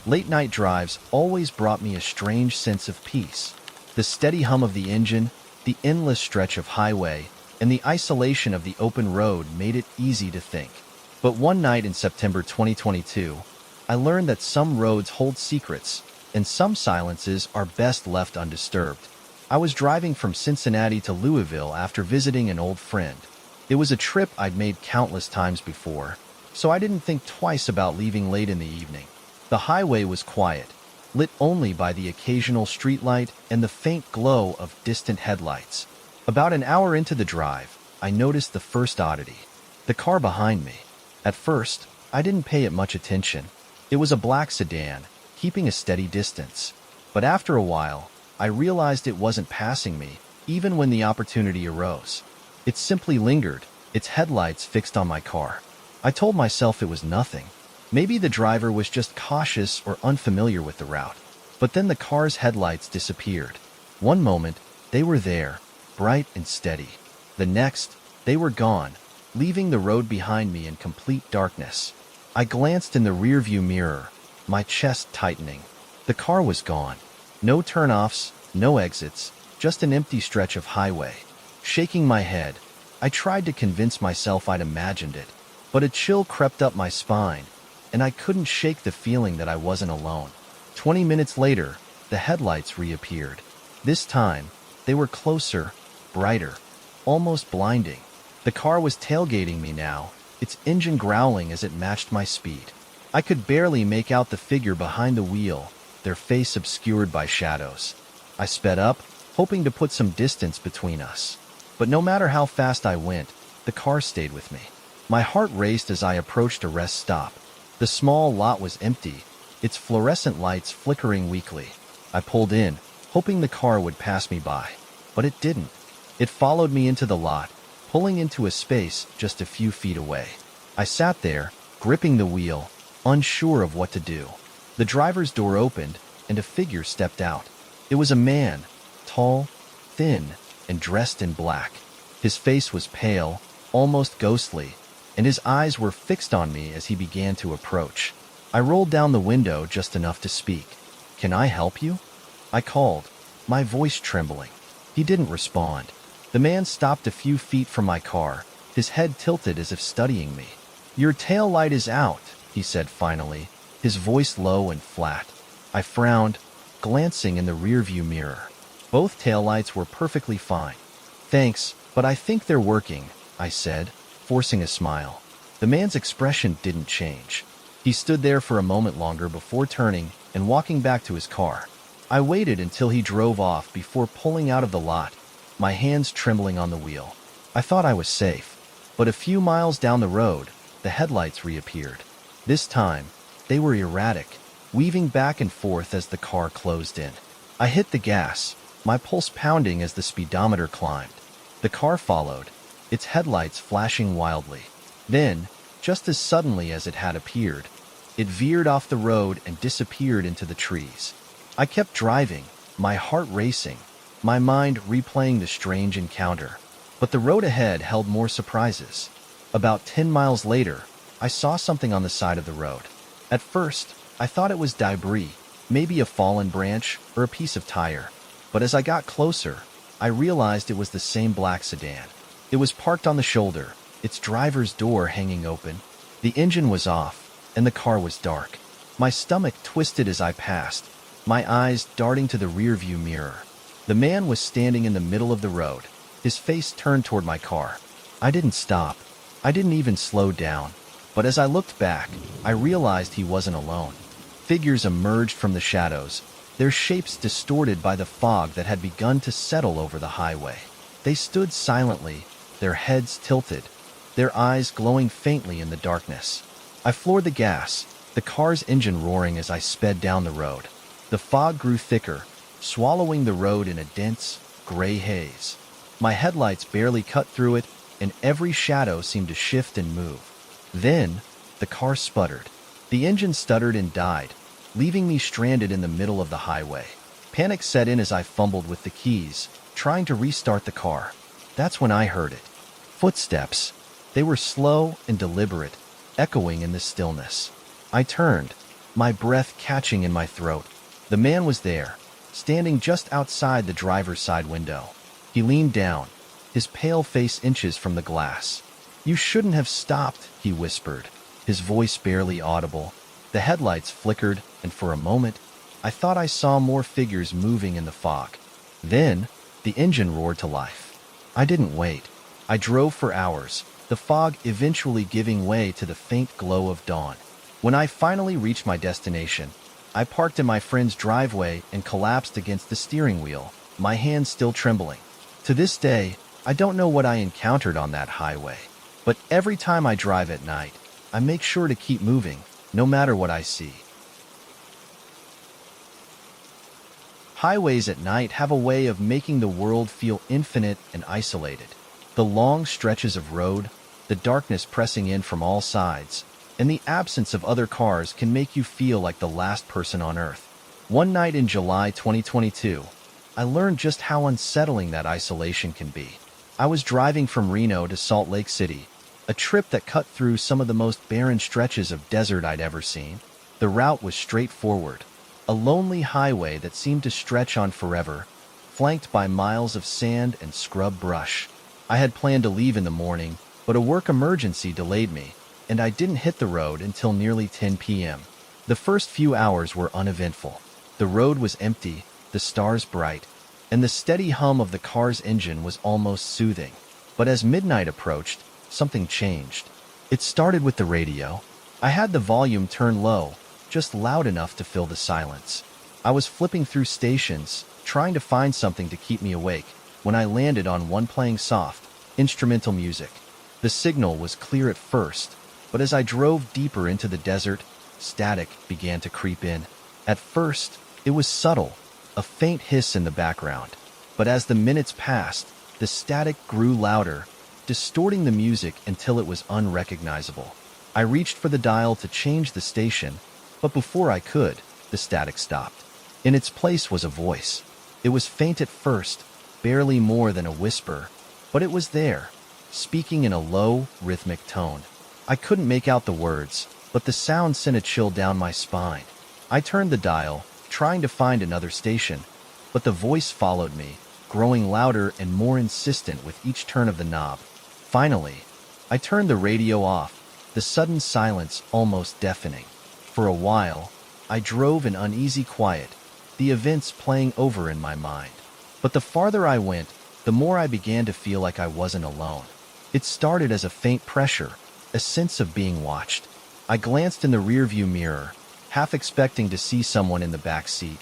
Late-night drives always brought me a strange sense of peace. The steady hum of the engine, the endless stretch of highway, and the isolation of the open road made it easy to think. But one night in September 2022, I learned that some roads hold secrets, and some silences are best left undisturbed. I was driving from Cincinnati to Louisville after visiting an old friend. It was a trip I'd made countless times before, so I didn't think twice about leaving late in the evening. The highway was quiet, lit only by the occasional streetlight and the faint glow of distant headlights. About an hour into the drive, I noticed the first oddity: the car behind me. At first, I didn't pay it much attention. It was a black sedan, keeping a steady distance. But after a while, I realized it wasn't passing me, even when the opportunity arose. It simply lingered, its headlights fixed on my car. I told myself it was nothing. Maybe the driver was just cautious or unfamiliar with the route. But then the car's headlights disappeared. One moment, they were there, bright and steady. The next, they were gone, leaving the road behind me in complete darkness. I glanced in the rearview mirror, my chest tightening. The car was gone. No turnoffs, no exits, just an empty stretch of highway. Shaking my head, I tried to convince myself I'd imagined it, but a chill crept up my spine, and I couldn't shake the feeling that I wasn't alone. 20 minutes later, the headlights reappeared. This time, they were closer, brighter, almost blinding. The car was tailgating me now, its engine growling as it matched my speed. I could barely make out the figure behind the wheel, their face obscured by shadows. I sped up, hoping to put some distance between us. But no matter how fast I went, the car stayed with me. My heart raced as I approached a rest stop. The small lot was empty, its fluorescent lights flickering weakly. I pulled in, hoping the car would pass me by. But it didn't. It followed me into the lot, pulling into a space just a few feet away. I sat there, gripping the wheel, unsure of what to do. The driver's door opened, and a figure stepped out. It was a man, tall, thin, and dressed in black. His face was pale, almost ghostly, and his eyes were fixed on me as he began to approach. I rolled down the window just enough to speak. "Can I help you?" I called, my voice trembling. He didn't respond. The man stopped a few feet from my car, his head tilted as if studying me. "Your tail light is out," he said finally, his voice low and flat. I frowned, glancing in the rearview mirror. Both taillights were perfectly fine. "Thanks, but I think they're working," I said, forcing a smile. The man's expression didn't change. He stood there for a moment longer before turning and walking back to his car. I waited until he drove off before pulling out of the lot, my hands trembling on the wheel. I thought I was safe, but a few miles down the road, the headlights reappeared. This time, they were erratic, weaving back and forth as the car closed in. I hit the gas, my pulse pounding as the speedometer climbed. The car followed, its headlights flashing wildly. Then, just as suddenly as it had appeared, it veered off the road and disappeared into the trees. I kept driving, my heart racing, my mind replaying the strange encounter. But the road ahead held more surprises. About 10 miles later, I saw something on the side of the road. At first, I thought it was debris, maybe a fallen branch or a piece of tire. But as I got closer, I realized it was the same black sedan. It was parked on the shoulder, its driver's door hanging open. The engine was off, and the car was dark. My stomach twisted as I passed, my eyes darting to the rearview mirror. The man was standing in the middle of the road, his face turned toward my car. I didn't stop. I didn't even slow down. But as I looked back, I realized he wasn't alone. Figures emerged from the shadows, their shapes distorted by the fog that had begun to settle over the highway. They stood silently, their heads tilted, their eyes glowing faintly in the darkness. I floored the gas, the car's engine roaring as I sped down the road. The fog grew thicker, swallowing the road in a dense, gray haze. My headlights barely cut through it, and every shadow seemed to shift and move. Then, the car sputtered. The engine stuttered and died, leaving me stranded in the middle of the highway. Panic set in as I fumbled with the keys, trying to restart the car. That's when I heard it. Footsteps. They were slow and deliberate, echoing in the stillness. I turned, my breath catching in my throat. The man was there, standing just outside the driver's side window. He leaned down, his pale face inches from the glass. "You shouldn't have stopped," he whispered, his voice barely audible. The headlights flickered, and for a moment, I thought I saw more figures moving in the fog. Then, the engine roared to life. I didn't wait. I drove for hours, the fog eventually giving way to the faint glow of dawn. When I finally reached my destination, I parked in my friend's driveway and collapsed against the steering wheel, my hands still trembling. To this day, I don't know what I encountered on that highway, but every time I drive at night, I make sure to keep moving, no matter what I see. Highways at night have a way of making the world feel infinite and isolated. The long stretches of road, the darkness pressing in from all sides, and the absence of other cars can make you feel like the last person on Earth. One night in July 2022, I learned just how unsettling that isolation can be. I was driving from Reno to Salt Lake City, a trip that cut through some of the most barren stretches of desert I'd ever seen. The route was straightforward, a lonely highway that seemed to stretch on forever, flanked by miles of sand and scrub brush. I had planned to leave in the morning, but a work emergency delayed me, and I didn't hit the road until nearly 10 p.m. The first few hours were uneventful. The road was empty, the stars bright, and the steady hum of the car's engine was almost soothing. But as midnight approached, something changed. It started with the radio. I had the volume turned low, just loud enough to fill the silence. I was flipping through stations, trying to find something to keep me awake, when I landed on one playing soft, instrumental music. The signal was clear at first, but as I drove deeper into the desert, static began to creep in. At first, it was subtle, a faint hiss in the background. But as the minutes passed, the static grew louder, distorting the music until it was unrecognizable. I reached for the dial to change the station, but before I could, the static stopped. In its place was a voice. It was faint at first, barely more than a whisper, but it was there, speaking in a low, rhythmic tone. I couldn't make out the words, but the sound sent a chill down my spine. I turned the dial, trying to find another station, but the voice followed me, growing louder and more insistent with each turn of the knob. Finally, I turned the radio off, the sudden silence almost deafening. For a while, I drove in uneasy quiet, the events playing over in my mind. But the farther I went, the more I began to feel like I wasn't alone. It started as a faint pressure, a sense of being watched. I glanced in the rearview mirror, half expecting to see someone in the back seat,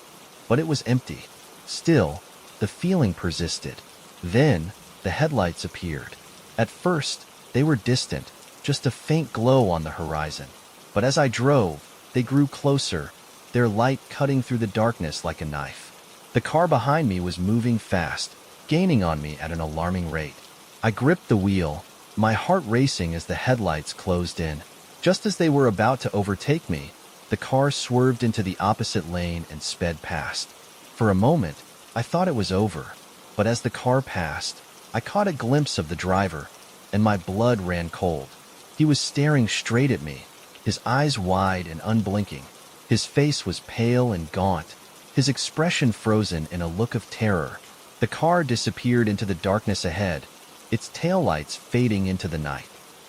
but it was empty. Still, the feeling persisted. Then, the headlights appeared. At first, they were distant, just a faint glow on the horizon. But as I drove, they grew closer, their light cutting through the darkness like a knife. The car behind me was moving fast, gaining on me at an alarming rate. I gripped the wheel, my heart racing as the headlights closed in. Just as they were about to overtake me, the car swerved into the opposite lane and sped past. For a moment, I thought it was over, but as the car passed, I caught a glimpse of the driver, and my blood ran cold. He was staring straight at me, his eyes wide and unblinking. His face was pale and gaunt, his expression frozen in a look of terror. The car disappeared into the darkness ahead, its taillights fading into the night.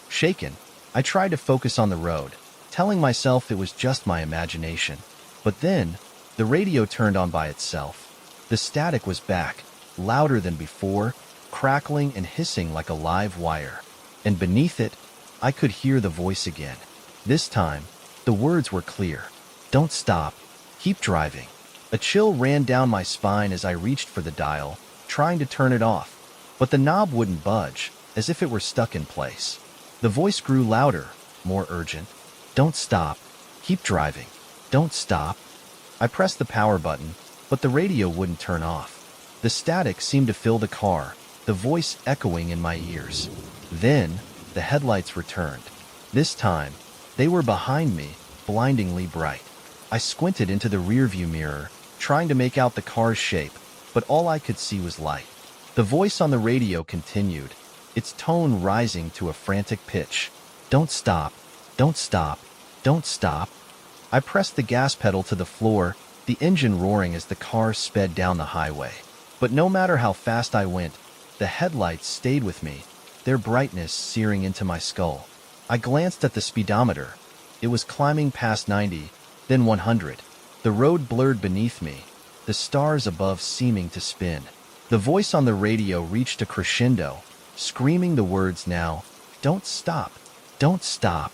Shaken, I tried to focus on the road, telling myself it was just my imagination. But then, the radio turned on by itself. The static was back, louder than before, crackling and hissing like a live wire. And beneath it, I could hear the voice again. This time, the words were clear. "Don't stop. Keep driving." A chill ran down my spine as I reached for the dial, trying to turn it off. But the knob wouldn't budge, as if it were stuck in place. The voice grew louder, more urgent. "Don't stop. Keep driving. Don't stop." I pressed the power button, but the radio wouldn't turn off. The static seemed to fill the car, the voice echoing in my ears. Then, the headlights returned. This time, they were behind me, blindingly bright. I squinted into the rearview mirror, trying to make out the car's shape, but all I could see was light. The voice on the radio continued, its tone rising to a frantic pitch. "Don't stop. Don't stop. Don't stop." I pressed the gas pedal to the floor, the engine roaring as the car sped down the highway. But no matter how fast I went, the headlights stayed with me, their brightness searing into my skull. I glanced at the speedometer. It was climbing past 90, then 100. The road blurred beneath me, the stars above seeming to spin. The voice on the radio reached a crescendo, screaming the words now, "Don't stop, don't stop."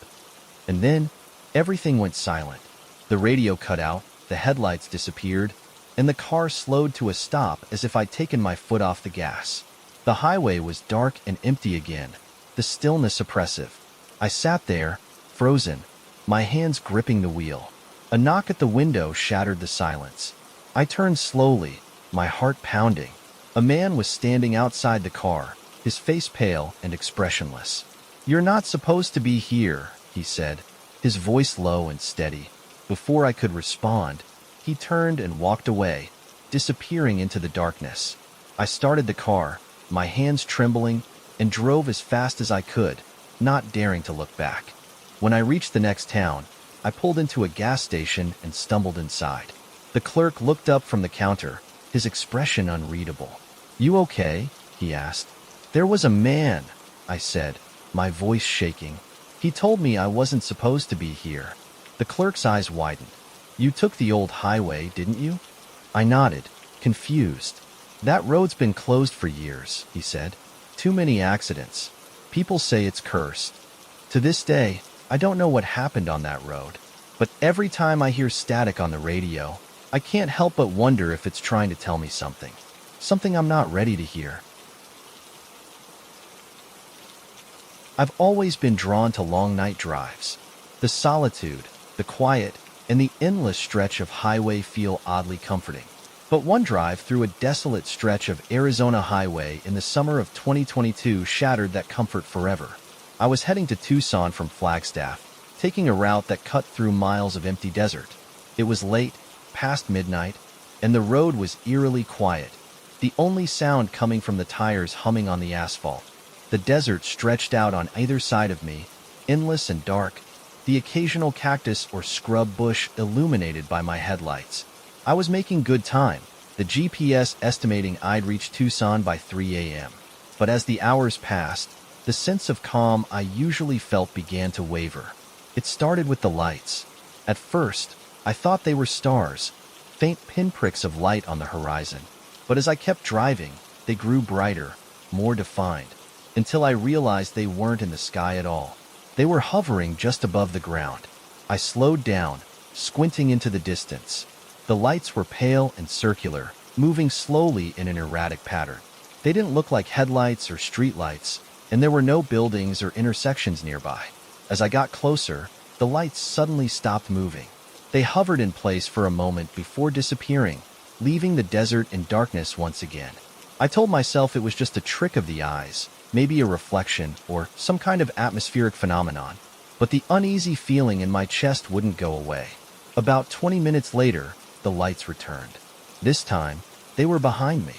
And then, everything went silent. The radio cut out, the headlights disappeared, and the car slowed to a stop as if I'd taken my foot off the gas. The highway was dark and empty again, the stillness oppressive. I sat there, frozen, my hands gripping the wheel. A knock at the window shattered the silence. I turned slowly, my heart pounding. A man was standing outside the car, his face pale and expressionless. "You're not supposed to be here," he said, his voice low and steady. Before I could respond, he turned and walked away, disappearing into the darkness. I started the car, my hands trembling, and drove as fast as I could, not daring to look back. When I reached the next town, I pulled into a gas station and stumbled inside. The clerk looked up from the counter, his expression unreadable. "You okay?" he asked. "There was a man," I said, my voice shaking. "He told me I wasn't supposed to be here." The clerk's eyes widened. "You took the old highway, didn't you?" I nodded, confused. "That road's been closed for years," he said. "Too many accidents. People say it's cursed. To this day, I don't know what happened on that road. But every time I hear static on the radio, I can't help but wonder if it's trying to tell me something. Something I'm not ready to hear." I've always been drawn to long night drives. The solitude, the quiet, and the endless stretch of highway feel oddly comforting. But one drive through a desolate stretch of Arizona highway in the summer of 2022 shattered that comfort forever. I was heading to Tucson from Flagstaff, taking a route that cut through miles of empty desert. It was late, past midnight, and the road was eerily quiet, the only sound coming from the tires humming on the asphalt. The desert stretched out on either side of me, endless and dark, the occasional cactus or scrub bush illuminated by my headlights. I was making good time, the GPS estimating I'd reach Tucson by 3 a.m. But as the hours passed, the sense of calm I usually felt began to waver. It started with the lights. At first, I thought they were stars, faint pinpricks of light on the horizon. But as I kept driving, they grew brighter, more defined, until I realized they weren't in the sky at all. They were hovering just above the ground. I slowed down, squinting into the distance. The lights were pale and circular, moving slowly in an erratic pattern. They didn't look like headlights or streetlights, and there were no buildings or intersections nearby. As I got closer, the lights suddenly stopped moving. They hovered in place for a moment before disappearing, leaving the desert in darkness once again. I told myself it was just a trick of the eyes, maybe a reflection or some kind of atmospheric phenomenon, but the uneasy feeling in my chest wouldn't go away. About 20 minutes later, the lights returned. This time, they were behind me.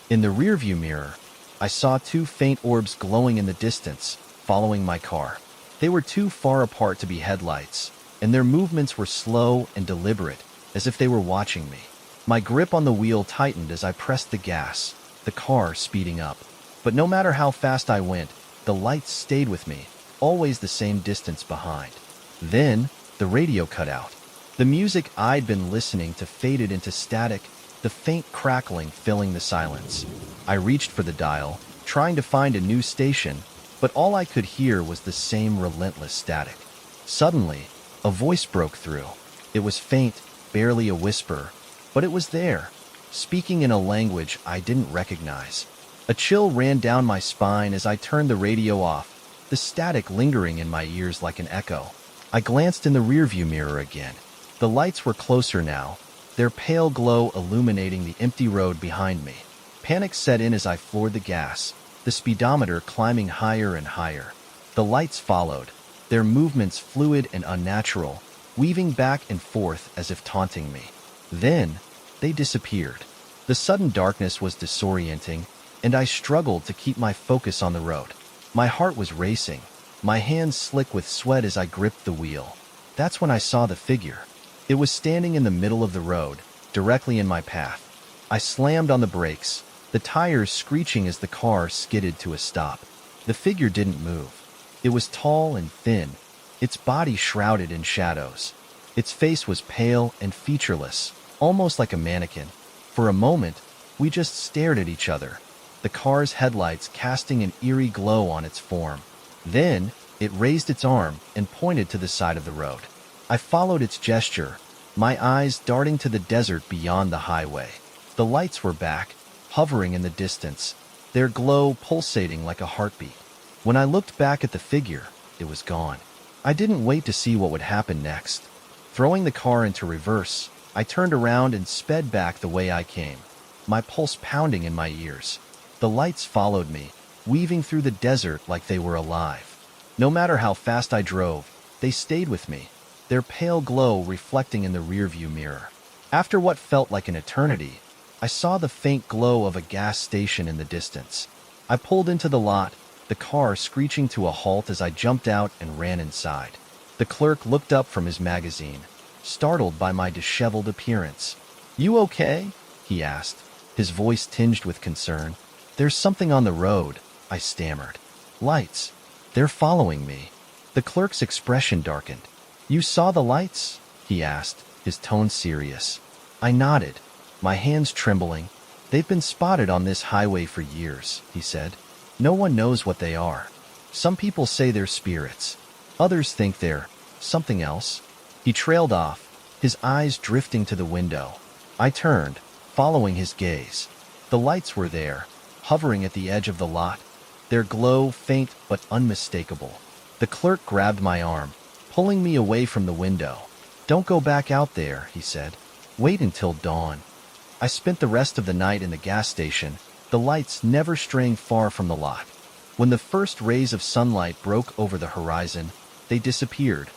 In the rearview mirror, I saw two faint orbs glowing in the distance, following my car. They were too far apart to be headlights, and their movements were slow and deliberate, as if they were watching me. My grip on the wheel tightened as I pressed the gas, the car speeding up. But no matter how fast I went, the lights stayed with me, always the same distance behind. Then, the radio cut out. The music I'd been listening to faded into static, the faint crackling filling the silence. I reached for the dial, trying to find a new station, but all I could hear was the same relentless static. Suddenly, a voice broke through. It was faint, barely a whisper, but it was there, speaking in a language I didn't recognize. A chill ran down my spine as I turned the radio off, the static lingering in my ears like an echo. I glanced in the rearview mirror again. The lights were closer now, their pale glow illuminating the empty road behind me. Panic set in as I floored the gas, the speedometer climbing higher and higher. The lights followed, their movements fluid and unnatural, weaving back and forth as if taunting me. Then, they disappeared. The sudden darkness was disorienting, and I struggled to keep my focus on the road. My heart was racing, my hands slick with sweat as I gripped the wheel. That's when I saw the figure. It was standing in the middle of the road, directly in my path. I slammed on the brakes, the tires screeching as the car skidded to a stop. The figure didn't move. It was tall and thin, its body shrouded in shadows. Its face was pale and featureless, almost like a mannequin. For a moment, we just stared at each other, the car's headlights casting an eerie glow on its form. Then, it raised its arm and pointed to the side of the road. I followed its gesture, my eyes darting to the desert beyond the highway. The lights were back, hovering in the distance, their glow pulsating like a heartbeat. When I looked back at the figure, it was gone. I didn't wait to see what would happen next. Throwing the car into reverse, I turned around and sped back the way I came, my pulse pounding in my ears. The lights followed me, weaving through the desert like they were alive. No matter how fast I drove, they stayed with me, their pale glow reflecting in the rearview mirror. After what felt like an eternity, I saw the faint glow of a gas station in the distance. I pulled into the lot, the car screeching to a halt as I jumped out and ran inside. The clerk looked up from his magazine, startled by my disheveled appearance. "You okay?" he asked, his voice tinged with concern. "There's something on the road," I stammered. "Lights. They're following me." The clerk's expression darkened. "You saw the lights?" he asked, his tone serious. I nodded, my hands trembling. "They've been spotted on this highway for years," he said. "No one knows what they are. Some people say they're spirits. Others think they're something else." He trailed off, his eyes drifting to the window. I turned, following his gaze. The lights were there, hovering at the edge of the lot, their glow faint but unmistakable. The clerk grabbed my arm, pulling me away from the window. "Don't go back out there," he said. "Wait until dawn." I spent the rest of the night in the gas station, the lights never straying far from the lot. When the first rays of sunlight broke over the horizon, they disappeared,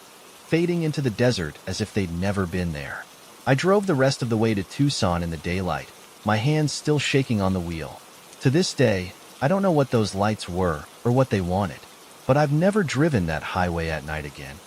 fading into the desert as if they'd never been there. I drove the rest of the way to Tucson in the daylight, my hands still shaking on the wheel. To this day, I don't know what those lights were or what they wanted, but I've never driven that highway at night again.